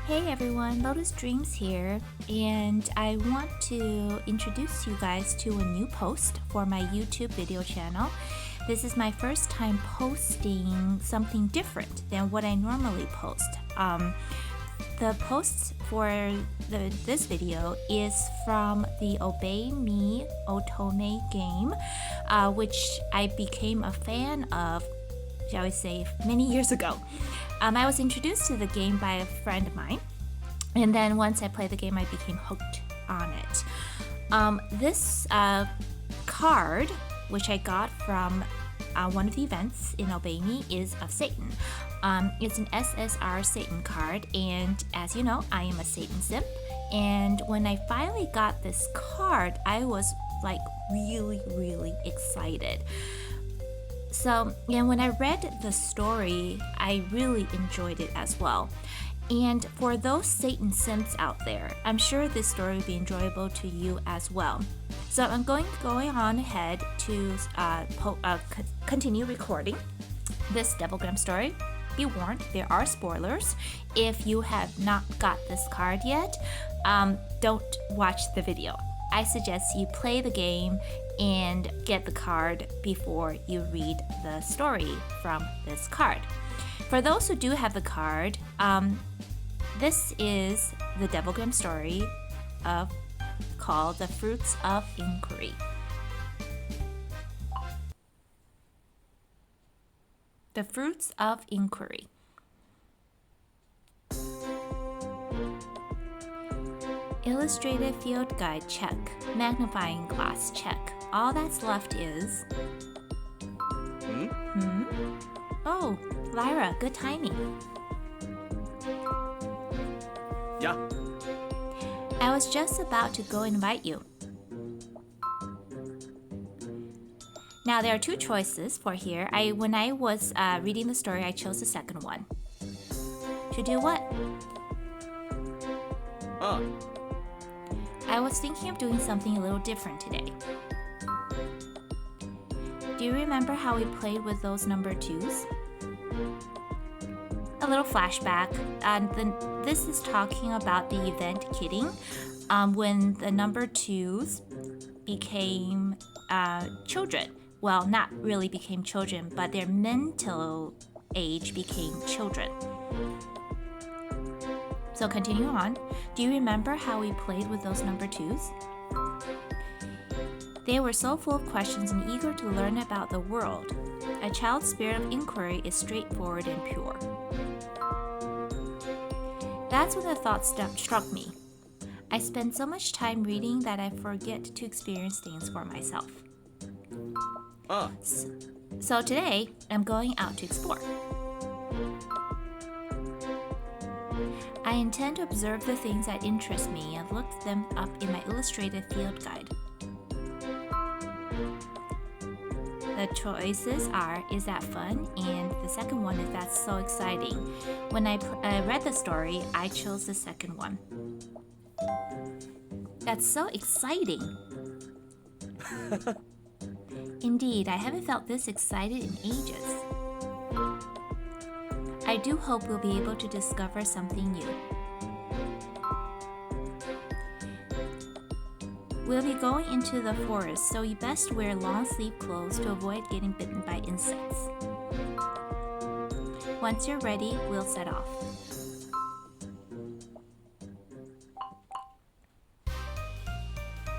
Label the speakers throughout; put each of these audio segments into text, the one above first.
Speaker 1: Hey everyone, Lotus Dreams here, and I want to introduce you guys to a new post for my YouTube video channel. This is my first time posting something different than what I normally post. The post for this video is from the Obey Me Otome game, which I became a fan of, shall we say, many years ago. I was introduced to the game by a friend of mine, and then once I played the game, I became hooked on it. This card, which I got from one of the events in Obey Me, is of Satan. It's an SSR Satan card, and as you know, I am a Satan simp. And when I finally got this card, I was like really excited. So, and when I read the story, I really enjoyed it as well. And for those Satan simps out there, I'm sure this story will be enjoyable to you as well. So I'm going on ahead to continue recording this Devilgram story. Be warned, there are spoilers. If you have not got this card yet, don't watch the video. I suggest you play the game and get the card before you read the story from this card. For those who do have the card, this is the Devilgram story called The Fruits of Inquiry. The Fruits of Inquiry. Illustrated field guide, check. Magnifying glass, check. All that's left is... Oh, Lyra, good timing.
Speaker 2: Yeah.
Speaker 1: I was just about to go invite you. Now, there are two choices for here. When I was reading the story, I chose the second one. To do what? I was thinking of doing something a little different today. Do you remember how we played with those number 2s? A little flashback. This is talking about the event Kidding, when the number 2s became children. Well, not really became children, but their mental age became children. So continue on. Do you remember how we played with those number 2s? They were so full of questions and eager to learn about the world. A child's spirit of inquiry is straightforward and pure. That's when the thought struck me. I spend so much time reading that I forget to experience things for myself. So today, I'm going out to explore. I intend to observe the things that interest me and look them up in my illustrated field guide. The choices are, is that fun? And the second one is, that's so exciting. When I read the story, I chose the second one. That's so exciting. Indeed, I haven't felt this excited in ages. I do hope we'll be able to discover something new. We'll be going into the forest, so you best wear long-sleeve clothes to avoid getting bitten by insects. Once you're ready, we'll set off.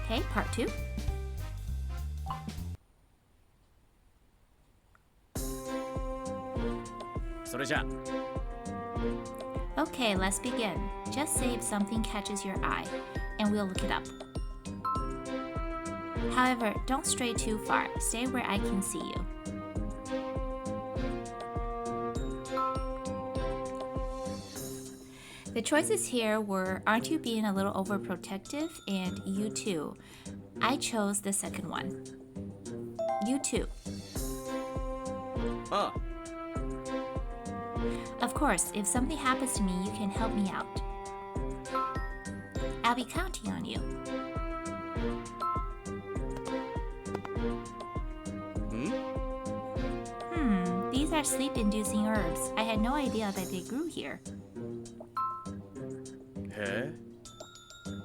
Speaker 1: Okay, part 2. Okay, let's begin. Just say if something catches your eye, and we'll look it up. However, don't stray too far. Stay where I can see you. The choices here were, aren't you being a little overprotective? And you too. I chose the second one. You too. Of course, if something happens to me, you can help me out. I'll be counting on you. These are sleep-inducing herbs. I had no idea that they grew here.
Speaker 2: へえ。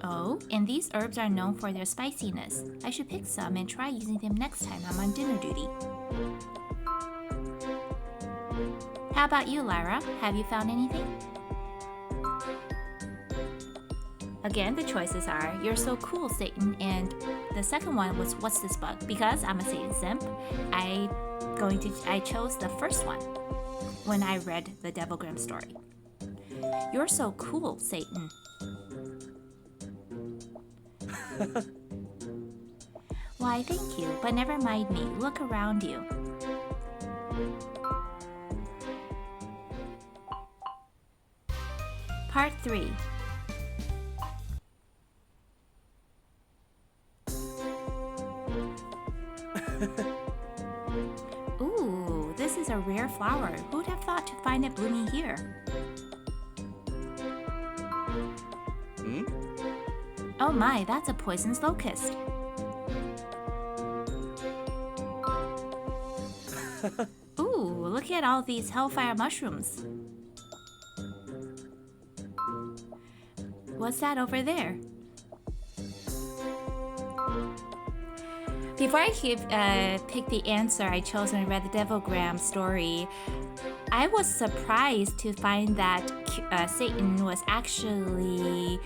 Speaker 1: Oh, and these herbs are known for their spiciness. I should pick some and try using them next time I'm on dinner duty. How about you, Lyra? Have you found anything? Again, the choices are "You're so cool, Satan," and the second one was "What's this bug?" Because I'm a Satan simp, I chose the first one when I read the Devilgram story. You're so cool, Satan. Why, thank you, but never mind me. Look around you. Part 3. Ooh, this is a rare flower. Who'd have thought to find it blooming here?
Speaker 2: Hmm?
Speaker 1: Oh my, that's a poisonous locust. Ooh, look at all these hellfire mushrooms. What's that over there? Before I pick the answer I chose when I read the Devilgram story, I was surprised to find that Satan was actually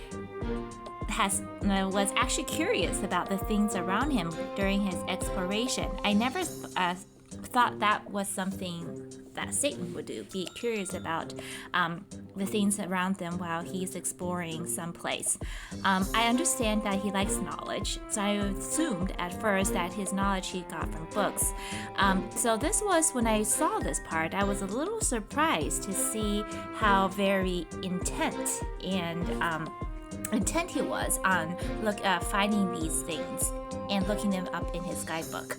Speaker 1: curious about the things around him during his exploration. I never thought that was something that Satan would do, be curious about the things around them while he's exploring someplace. I understand that he likes knowledge, so I assumed at first that his knowledge he got from books. So this was, when I saw this part, I was a little surprised to see how very intent he was on finding these things and looking them up in his guidebook.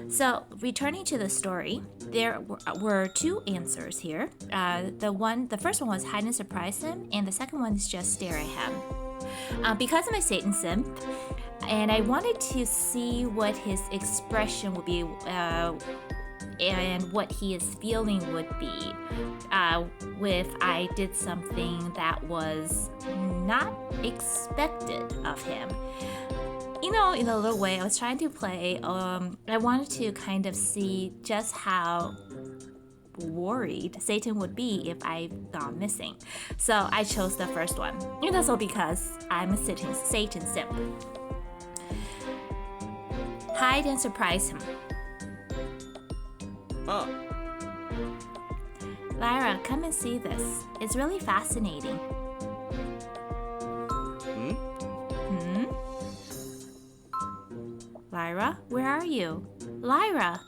Speaker 1: So, returning to the story, there were two answers here. The first one was hide and surprise him, and the second one is just stare at him. Because I'm a Satan simp, and I wanted to see what his expression would be and what his feeling would be if I did something that was not expected of him. You know, in a little way, I was trying to play, I wanted to kind of see just how worried Satan would be if I gone missing. So I chose the first one. And also because I'm a Satan simp. Hide and surprise him.
Speaker 2: Oh.
Speaker 1: Lyra, come and see this. It's really fascinating. Lyra, where are you? Lyra!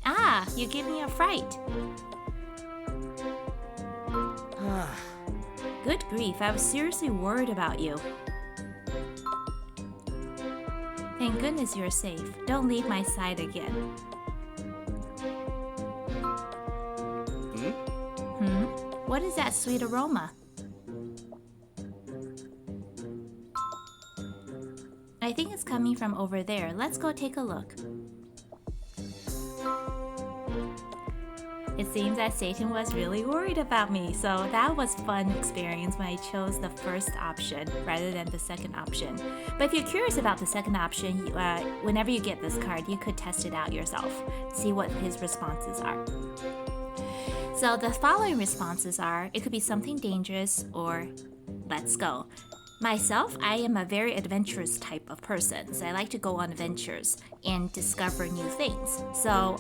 Speaker 1: Ah, you gave me a fright. Good grief, I was seriously worried about you. Thank goodness you're safe. Don't leave my side again. What is that sweet aroma? I think it's coming from over there. Let's go take a look. It seems that Satan was really worried about me, so that was a fun experience when I chose the first option rather than the second option. But if you're curious about the second option, whenever you get this card, you could test it out yourself, see what his responses are. So the following responses are, it could be something dangerous or let's go. Myself, I am a very adventurous type of person, so I like to go on adventures and discover new things. So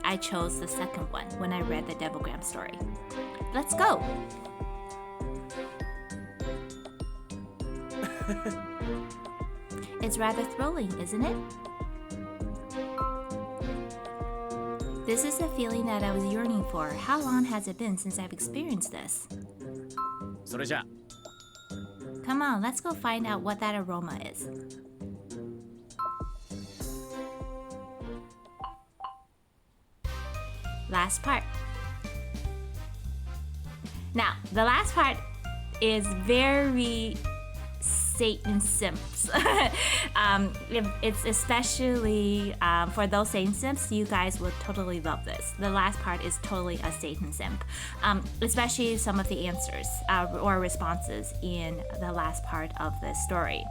Speaker 1: I chose the second one when I read the Devilgram story. Let's go! It's rather thrilling, isn't it? This is the feeling that I was yearning for. How long has it been since I've experienced this?
Speaker 2: それじゃ。
Speaker 1: Come on, let's go find out what that aroma is. Last part. Now, the last part is very Satan simps. It's especially for those Satan simps, you guys would totally love this. The last part is totally a Satan simp, especially some of the answers or responses in the last part of the story.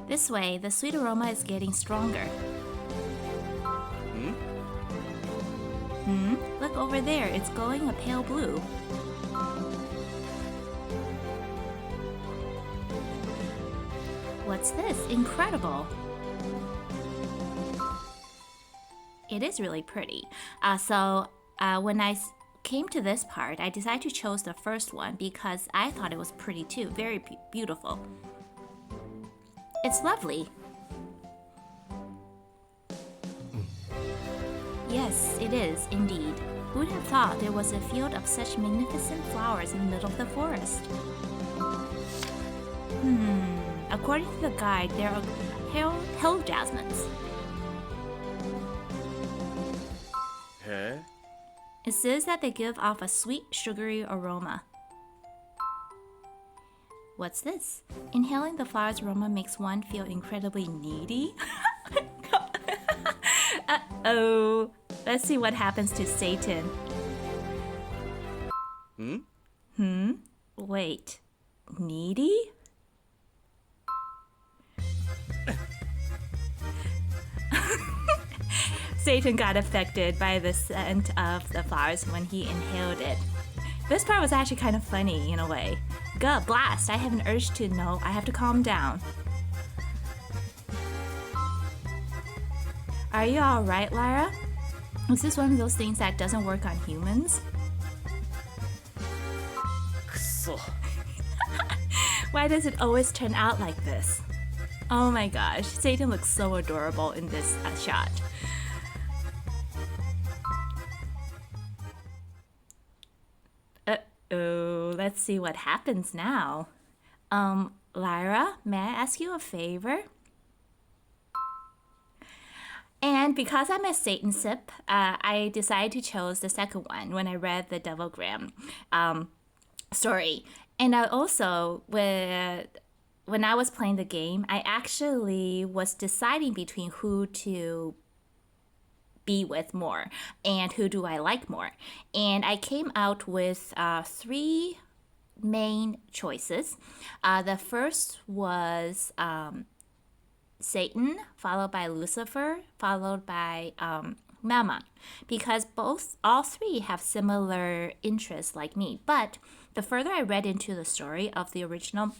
Speaker 1: This way, the sweet aroma is getting stronger. Look over there, it's glowing a pale blue. What's this? Incredible! It is really pretty. When I came to this part, I decided to choose the first one because I thought it was pretty too, very beautiful. It's lovely. Yes, it is, indeed. Who would have thought there was a field of such magnificent flowers in the middle of the forest? According to the guide, there are hill jasmines. It says that they give off a sweet, sugary aroma. What's this? Inhaling the flower's aroma makes one feel incredibly needy. Uh-oh. Let's see what happens to Satan. Wait. Needy? Satan got affected by the scent of the flowers when he inhaled it. This part was actually kind of funny in a way. God blast, I have an urge to know. I have to calm down. Are you alright, Lyra? Is this one of those things that doesn't work on humans? Why does it always turn out like this? Oh my gosh, Satan looks so adorable in this shot. Uh-oh, let's see what happens now. Lyra, may I ask you a favor? And because I'm a Satan sip, I decided to choose the second one when I read the Devilgram story. And I also, when I was playing the game, I actually was deciding between who to be with more and who do I like more. And I came out with 3 main choices. The first was Satan, followed by Lucifer, followed by Mammon, because all 3 have similar interests like me. But the further I read into the story of the original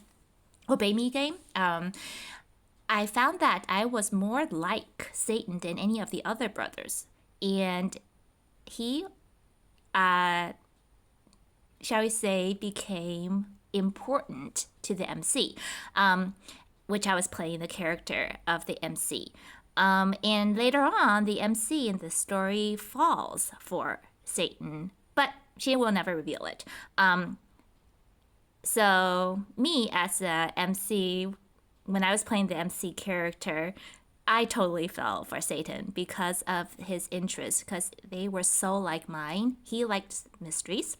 Speaker 1: Obey Me game, I found that I was more like Satan than any of the other brothers. And he, shall we say, became important to the MC, which I was playing the character of the MC. And later on, the MC in the story falls for Satan, but she will never reveal it. So me as a MC, when I was playing the MC character, I totally fell for Satan because of his interests, because they were so like mine. He liked mysteries.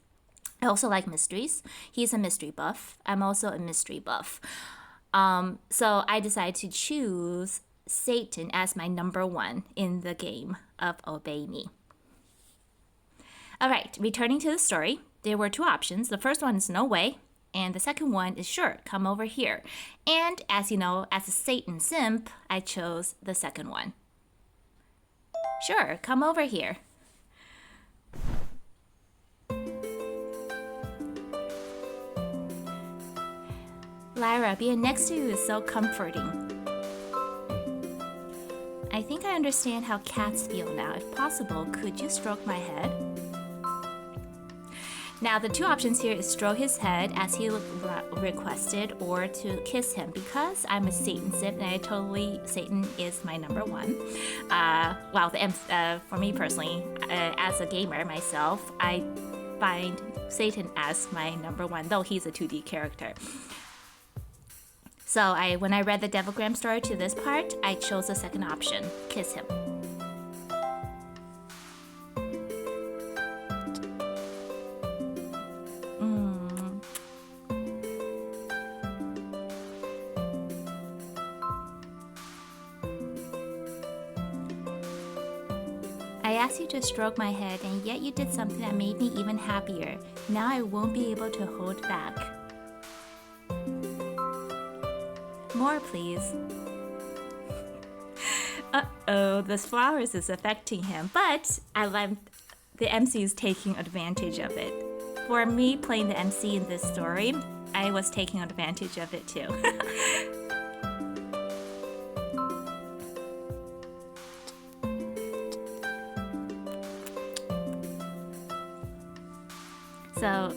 Speaker 1: I also like mysteries. He's a mystery buff. I'm also a mystery buff. So I decided to choose Satan as my number 1 in the game of Obey Me. All right, returning to the story, there were 2 options. The first one is no way, and the second one is sure, come over here. And as you know, as a Satan simp, I chose the second one. Sure, come over here. Lyra, being next to you is so comforting. I think I understand how cats feel now. If possible, could you stroke my head? Now, the 2 options here is stroke his head as he requested, or to kiss him. Because I'm a Satan sip, and Satan is my number 1. For me personally, as a gamer myself, I find Satan as my number 1, though he's a 2D character. So when I read the Devilgram story to this part, I chose the second option, kiss him. I asked you to stroke my head, and yet you did something that made me even happier. Now I won't be able to hold back. More, please. Uh-oh, this flowers is affecting him, but the MC is taking advantage of it. For me, playing the MC in this story, I was taking advantage of it too. So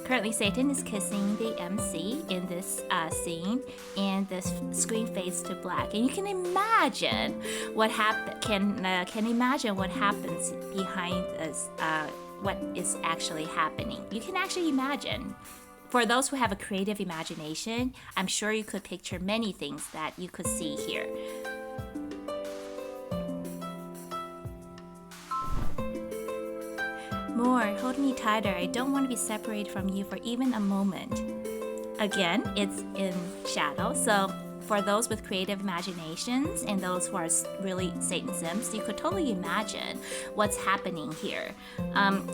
Speaker 1: currently Satan is kissing the MC in this scene, and the screen fades to black. And you can imagine what can imagine what happens behind this, what is actually happening. You can actually imagine. For those who have a creative imagination, I'm sure you could picture many things that you could see here. More, hold me tighter. I don't want to be separated from you for even a moment. Again, it's in shadow, so for those with creative imaginations and those who are really Satan Sims, you could totally imagine what's happening here.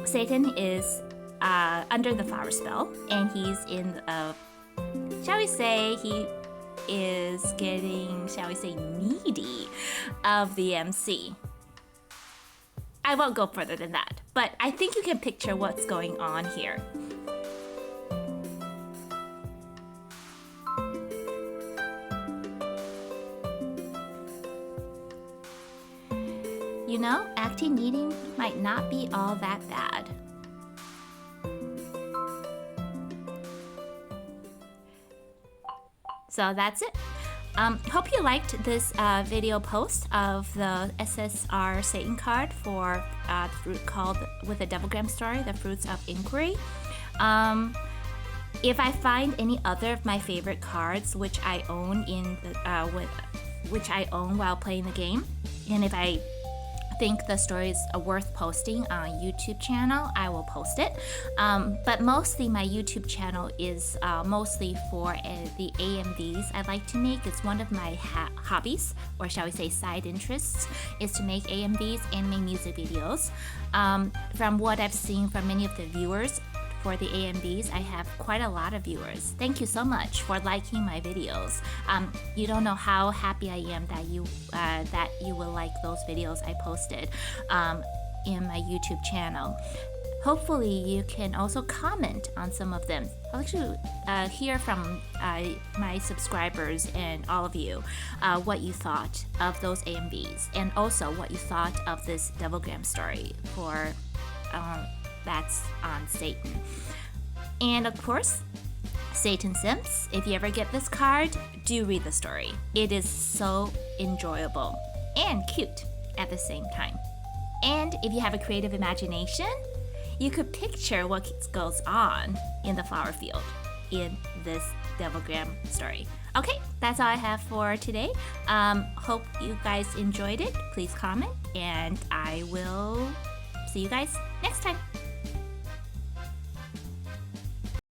Speaker 1: Satan is under the flower spell, and he's in, shall we say, he is getting, shall we say, needy of the MC. I won't go further than that, but I think you can picture what's going on here. You know, acting needy might not be all that bad. So that's it. Hope you liked this video post of the SSR Satan card for the fruit called, with a Devilgram story, The Fruits of Inquiry. If I find any other of my favorite cards, which I own which I own while playing the game, and if I think the story is worth posting on YouTube channel, I will post it. But mostly my YouTube channel is mostly for the AMVs I like to make. It's one of my hobbies, or shall we say side interests, is to make AMVs, anime music videos. From what I've seen from many of the viewers for the AMVs, I have quite a lot of viewers. Thank you so much for liking my videos. You don't know how happy I am that you will like those videos I posted in my YouTube channel. Hopefully you can also comment on some of them. I'll actually hear from my subscribers and all of you what you thought of those AMVs, and also what you thought of this Devilgram story for that's on Satan. And of course, Satan Sims, if you ever get this card, do read the story. It is so enjoyable and cute at the same time. And if you have a creative imagination, you could picture what goes on in the flower field in this Devilgram story. Okay, that's all I have for today. Hope you guys enjoyed it. Please comment, and I will see you guys next time.